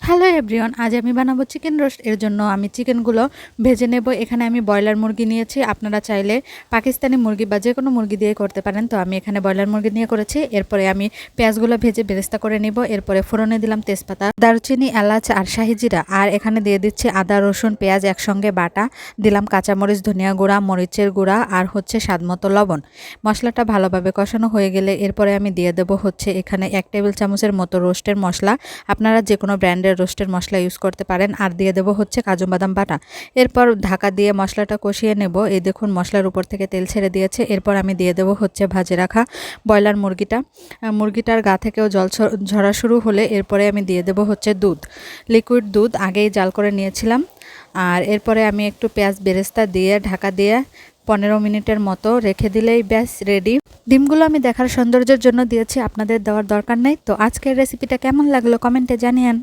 Hello everyone, আজ আমি বানাবো চিকেন রোস্ট। এর জন্য আমি চিকেনগুলো ভেজে নেব। এখানে আমি ব্রয়লার মুরগি নিয়েছি, আপনারা চাইলে পাকিস্তানি মুরগি বা যে কোনো মুরগি দিয়ে করতে পারেন। তো আমি এখানে ব্রয়লার মুরগি নিয়ে করেছি। এরপরে আমি পেঁয়াজগুলো ভেজে বেরেস্তা করে নেব। এরপরে ফোড়নে দিলাম তেজপাতা, দারুচিনি, এলাচ আর শাহি জিরা, আর এখানে দিয়ে দিচ্ছি আদা, রসুন, পেঁয়াজ একসঙ্গে বাটা, দিলাম কাঁচামরিচ, ধনিয়া গুঁড়া, মরিচের গুঁড়া আর স্বাদমতো লবণ। মশলাটা ভালোভাবে কষানো হয়ে গেলে এরপরে আমি দিয়ে দেবো এখানে 1 টেবিল চামচের মতো রোস্টের মশলা, আপনারা যে কোনো ব্র্যান্ডের রোস্টের মশলা ইউজ করতে পারেন। আর দিয়ে দেবো কাজু বাদাম বাটা। এরপর ঢাকা দিয়ে মশলাটা কষিয়ে নেব। এই দেখুন মশলার উপর থেকে তেল ছেড়ে দিয়েছে। এরপর আমি দিয়ে দেবো ভাজে রাখা ব্রয়লার মুরগিটার গা থেকেও জল ঝরা শুরু হলে এরপরে আমি দিয়ে দেবো দুধ, লিকুইড দুধ আগেই জাল করে নিয়েছিলাম। আর এরপরে আমি একটু পেঁয়াজ বেরেস্তা দিয়ে ঢাকা দিয়ে 15 মিনিটের মতো রেখে দিলেই ব্যাস রেডি। ডিমগুলো আমি দেখার সৌন্দর্যের জন্য দিয়েছি, আপনাদের দেওয়ার দরকার নেই। তো আজকের রেসিপিটা কেমন লাগলো কমেন্টে জানিয়েন।